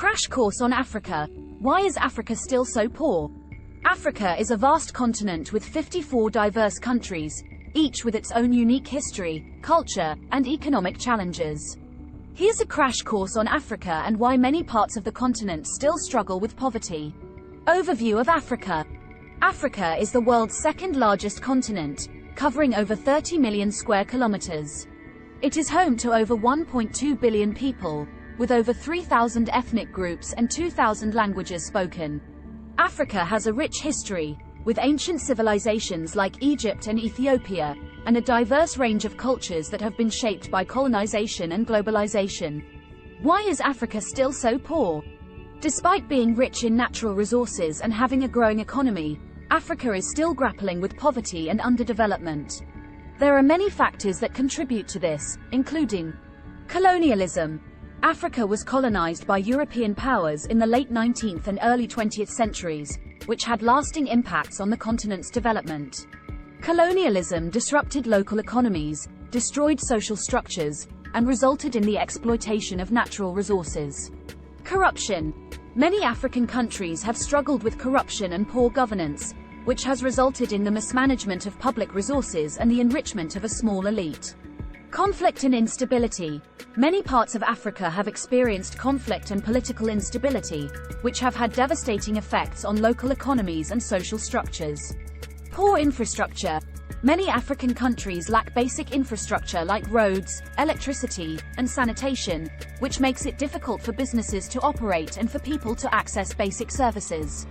Crash course on Africa. Why is Africa still so poor? Africa is a vast continent with 54 diverse countries, each with its own unique history, culture, and economic challenges. Here's a crash course on Africa and why many parts of the continent still struggle with poverty. Overview of Africa. Africa is the world's second largest continent, covering over 30 million square kilometers. It is home to over 1.2 billion people, with over 3,000 ethnic groups and 2,000 languages spoken. Africa has a rich history, with ancient civilizations like Egypt and Ethiopia, and a diverse range of cultures that have been shaped by colonization and globalization. Why is Africa still so poor? Despite being rich in natural resources and having a growing economy, Africa is still grappling with poverty and underdevelopment. There are many factors that contribute to this, including colonialism. Africa was colonized by European powers in the late 19th and early 20th centuries, which had lasting impacts on the continent's development. Colonialism disrupted local economies, destroyed social structures, and resulted in the exploitation of natural resources. Corruption. Many African countries have struggled with corruption and poor governance, which has resulted in the mismanagement of public resources and the enrichment of a small elite. Conflict and instability. Many parts of Africa have experienced conflict and political instability, which have had devastating effects on local economies and social structures. Poor infrastructure. Many African countries lack basic infrastructure like roads, electricity, and sanitation, which makes it difficult for businesses to operate and for people to access basic services.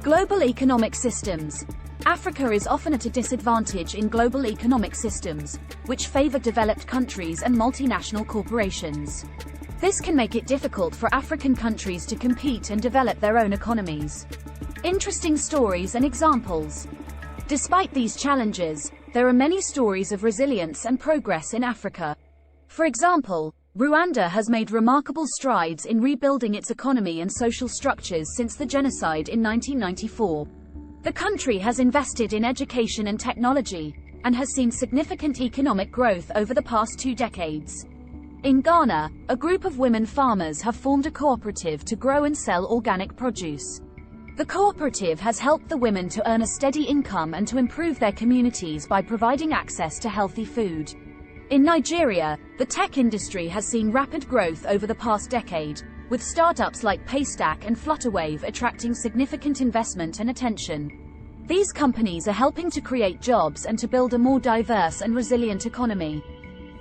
Global economic systems. Africa is often at a disadvantage in global economic systems, which favor developed countries and multinational corporations. This can make it difficult for African countries to compete and develop their own economies. Interesting stories and examples. Despite these challenges, there are many stories of resilience and progress in Africa. For example, Rwanda has made remarkable strides in rebuilding its economy and social structures since the genocide in 1994. The country has invested in education and technology, and has seen significant economic growth over the past 2 decades. In Ghana, a group of women farmers have formed a cooperative to grow and sell organic produce. The cooperative has helped the women to earn a steady income and to improve their communities by providing access to healthy food. In Nigeria, the tech industry has seen rapid growth over the past decade, with startups like Paystack and Flutterwave attracting significant investment and attention. These companies are helping to create jobs and to build a more diverse and resilient economy.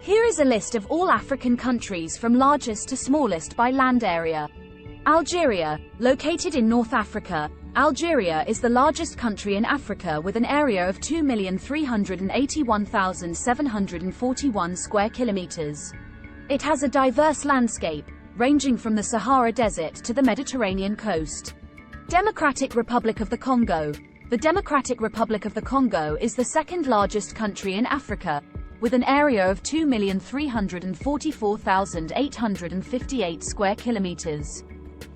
Here is a list of all African countries from largest to smallest by land area. Algeria, located in North Africa. Algeria is the largest country in Africa with an area of 2,381,741 square kilometers. It has a diverse landscape, ranging from the Sahara Desert to the Mediterranean coast. Democratic Republic of the Congo. The Democratic Republic of the Congo is the second largest country in Africa, with an area of 2,344,858 square kilometers.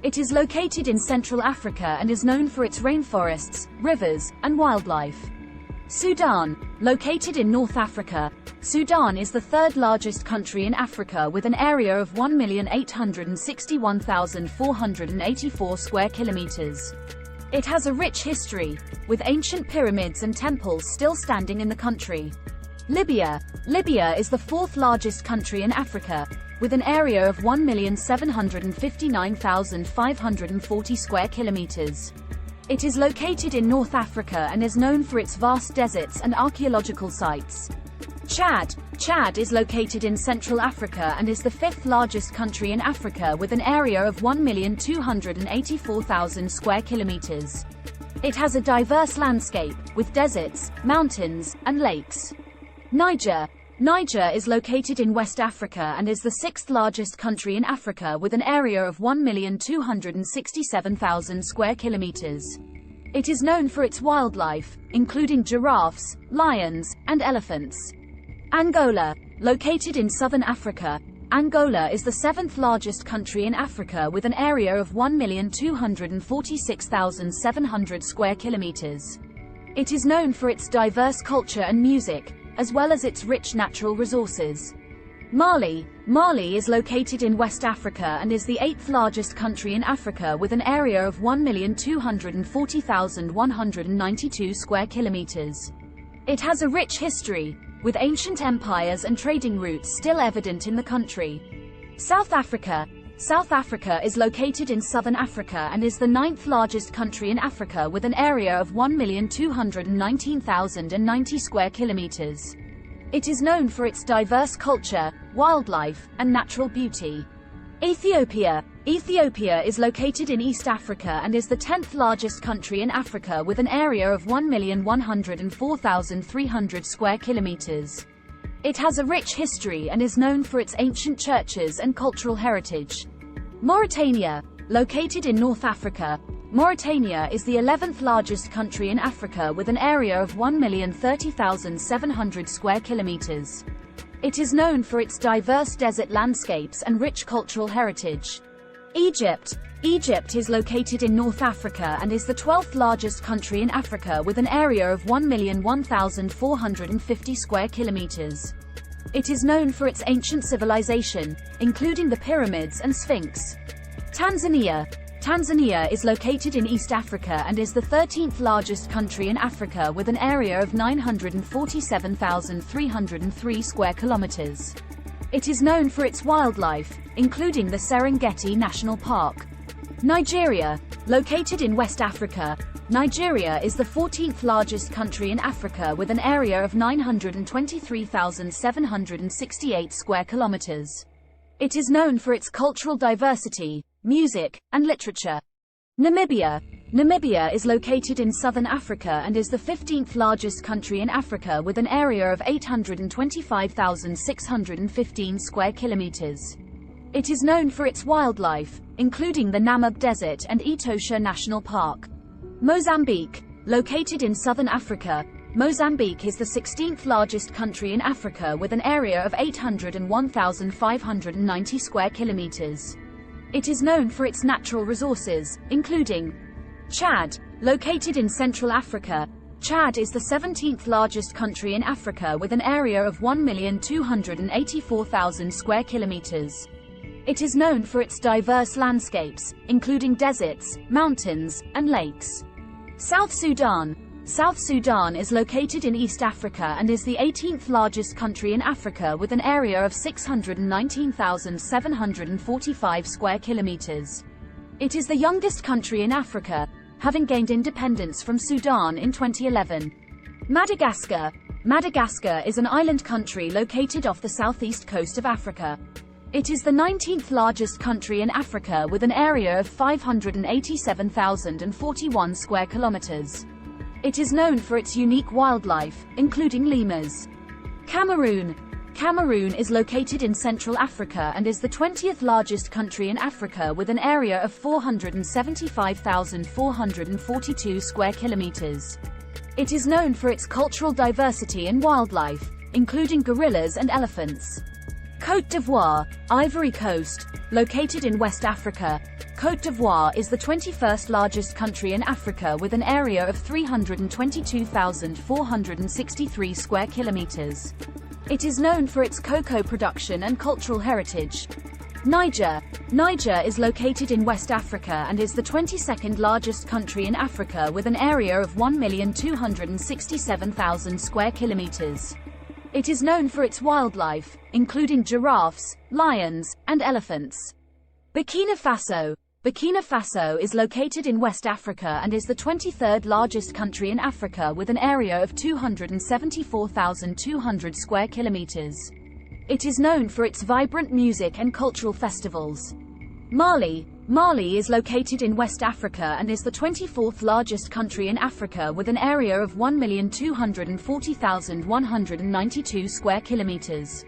It is located in Central Africa and is known for its rainforests, rivers, and wildlife. Sudan, located in North Africa. Sudan is the third largest country in Africa with an area of 1,861,484 square kilometers. It has a rich history, with ancient pyramids and temples still standing in the country. Libya. Libya is the fourth largest country in Africa, with an area of 1,759,540 square kilometers. It is located in North Africa and is known for its vast deserts and archaeological sites. Chad. Chad is located in Central Africa and is the fifth largest country in Africa with an area of 1,284,000 square kilometers. It has a diverse landscape, with deserts, mountains, and lakes. Niger. Niger is located in West Africa and is the sixth largest country in Africa with an area of 1,267,000 square kilometers. It is known for its wildlife, including giraffes, lions, and elephants. Angola. Located in southern Africa, Angola is the seventh largest country in Africa with an area of 1,246,700 square kilometers. It is known for its diverse culture and music, as well as its rich natural resources. Mali. Mali is located in West Africa and is the 8th largest country in Africa with an area of 1,240,192 square kilometers. It has a rich history, with ancient empires and trading routes still evident in the country. South Africa. South Africa is located in southern Africa and is the 9th largest country in Africa with an area of 1,219,090 square kilometers. It is known for its diverse culture, wildlife, and natural beauty. Ethiopia. Ethiopia is located in East Africa and is the 10th largest country in Africa with an area of 1,104,300 square kilometers. It has a rich history and is known for its ancient churches and cultural heritage. Mauritania. Located in North Africa, Mauritania is the 11th largest country in Africa with an area of 1,030,700 square kilometers. It is known for its diverse desert landscapes and rich cultural heritage. Egypt. Egypt is located in North Africa and is the 12th largest country in Africa with an area of 1,001,450 square kilometers. It is known for its ancient civilization, including the pyramids and Sphinx. Tanzania. Tanzania is located in East Africa and is the 13th largest country in Africa with an area of 947,303 square kilometers. It is known for its wildlife, including the Serengeti National Park. Nigeria. Located in West Africa, Nigeria is the 14th largest country in Africa with an area of 923,768 square kilometers. It is known for its cultural diversity, music, and literature. Namibia. Namibia is located in southern Africa and is the 15th largest country in Africa with an area of 825,615 square kilometers. It is known for its wildlife, including the Namib Desert and Etosha National Park. Mozambique. Located in southern Africa, Mozambique is the 16th largest country in Africa with an area of 801,590 square kilometers. It is known for its natural resources, including Chad. Located in Central Africa, Chad is the 17th largest country in Africa with an area of 1,284,000 square kilometers. It is known for its diverse landscapes, including deserts, mountains, and lakes. South Sudan. South Sudan is located in East Africa and is the 18th largest country in Africa with an area of 619,745 square kilometers. It is the youngest country in Africa, having gained independence from Sudan in 2011. Madagascar. Madagascar is an island country located off the southeast coast of Africa. It is the 19th largest country in Africa with an area of 587,041 square kilometers. It is known for its unique wildlife, including lemurs. Cameroon. Cameroon is located in Central Africa and is the 20th largest country in Africa with an area of 475,442 square kilometers. It is known for its cultural diversity and wildlife, including gorillas and elephants. Côte d'Ivoire. Ivory Coast. Located in West Africa, Côte d'Ivoire is the 21st largest country in Africa with an area of 322,463 square kilometers. It is known for its cocoa production and cultural heritage. Niger. Niger is located in West Africa and is the 22nd largest country in Africa with an area of 1,267,000 square kilometers. It is known for its wildlife, including giraffes, lions, and elephants. Burkina Faso. Burkina Faso is located in West Africa and is the 23rd largest country in Africa with an area of 274,200 square kilometers. It is known for its vibrant music and cultural festivals. Mali. Mali is located in West Africa and is the 24th largest country in Africa with an area of 1,240,192 square kilometers.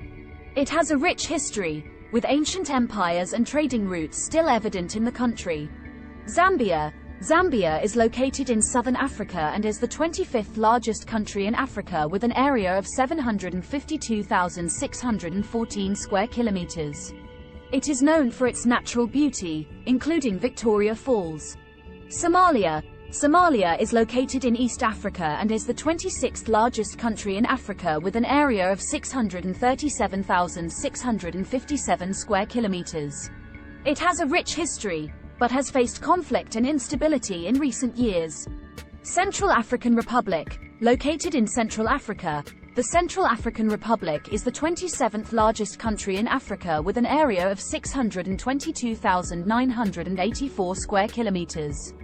It has a rich history, with ancient empires and trading routes still evident in the country. Zambia. Zambia is located in southern Africa and is the 25th largest country in Africa with an area of 752,614 square kilometers. It is known for its natural beauty, including Victoria Falls. Somalia. Somalia is located in East Africa and is the 26th largest country in Africa with an area of 637,657 square kilometers. It has a rich history, but has faced conflict and instability in recent years. Central African Republic, located in Central Africa, the Central African Republic is the 27th largest country in Africa with an area of 622,984 square kilometers.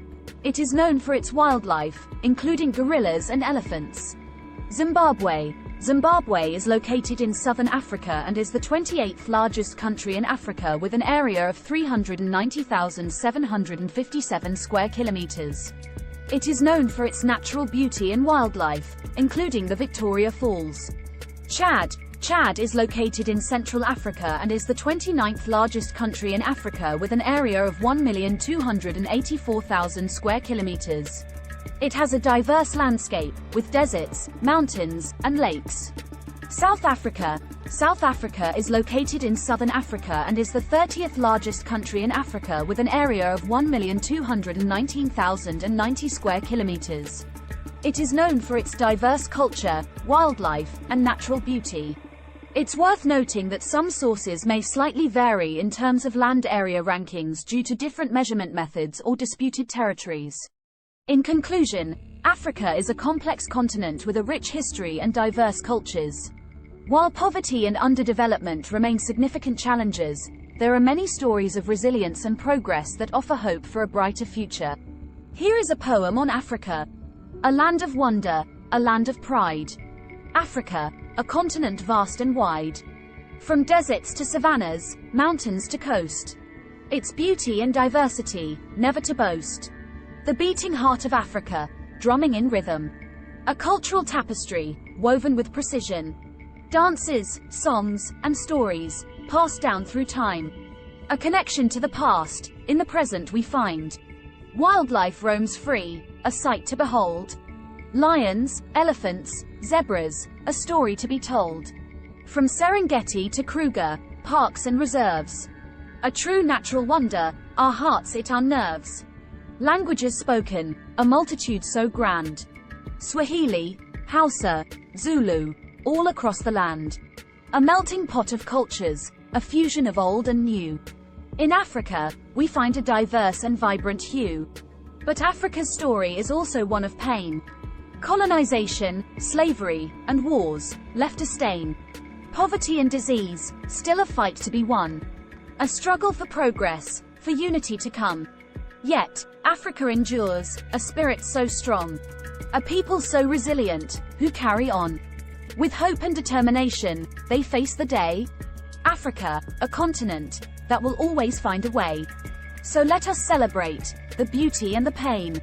It is known for its wildlife, including gorillas and elephants. Zimbabwe. Zimbabwe is located in southern Africa and is the 28th largest country in Africa with an area of 390,757 square kilometers. It is known for its natural beauty and wildlife, including the Victoria Falls. Chad. Chad is located in Central Africa and is the 29th largest country in Africa with an area of 1,284,000 square kilometers. It has a diverse landscape, with deserts, mountains, and lakes. South Africa. South Africa is located in southern Africa and is the 30th largest country in Africa with an area of 1,219,090 square kilometers. It is known for its diverse culture, wildlife, and natural beauty. It's worth noting that some sources may slightly vary in terms of land area rankings due to different measurement methods or disputed territories. In conclusion, Africa is a complex continent with a rich history and diverse cultures. While poverty and underdevelopment remain significant challenges, there are many stories of resilience and progress that offer hope for a brighter future. Here is a poem on Africa. A land of wonder, a land of pride. Africa, a continent vast and wide. From deserts to savannas, mountains to coast. Its beauty and diversity, never to boast. The beating heart of Africa, drumming in rhythm. A cultural tapestry, woven with precision. Dances, songs, and stories, passed down through time. A connection to the past, in the present we find. Wildlife roams free, a sight to behold. Lions, elephants, zebras, a story to be told. From Serengeti to Kruger, parks and reserves. A true natural wonder, our hearts it unnerves. Languages spoken, a multitude so grand. Swahili, Hausa, Zulu, all across the land. A melting pot of cultures, a fusion of old and new. In Africa, we find a diverse and vibrant hue. But Africa's story is also one of pain. Colonization, slavery, and wars, left a stain. Poverty and disease, still a fight to be won. A struggle for progress, for unity to come. Yet, Africa endures, a spirit so strong. A people so resilient, who carry on. With hope and determination, they face the day. Africa, a continent that will always find a way. So let us celebrate the beauty and the pain,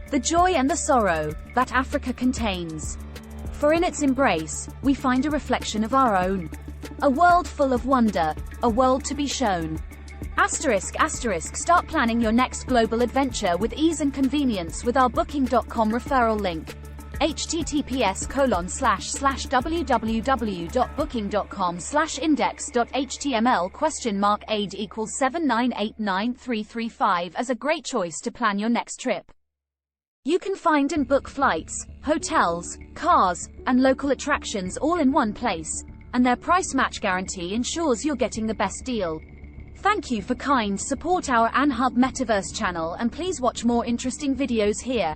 the joy and the sorrow that Africa contains. For in its embrace, we find a reflection of our own. A world full of wonder, a world to be shown. Start planning your next global adventure with ease and convenience with our Booking.com referral link. https://www.booking.com/index.html $aid equals 7989335 as a great choice to plan your next trip. You can find and book flights, hotels, cars, and local attractions all in one place, and their price match guarantee ensures you're getting the best deal. Thank you for kind support our AnHub Metaverse channel and please watch more interesting videos here.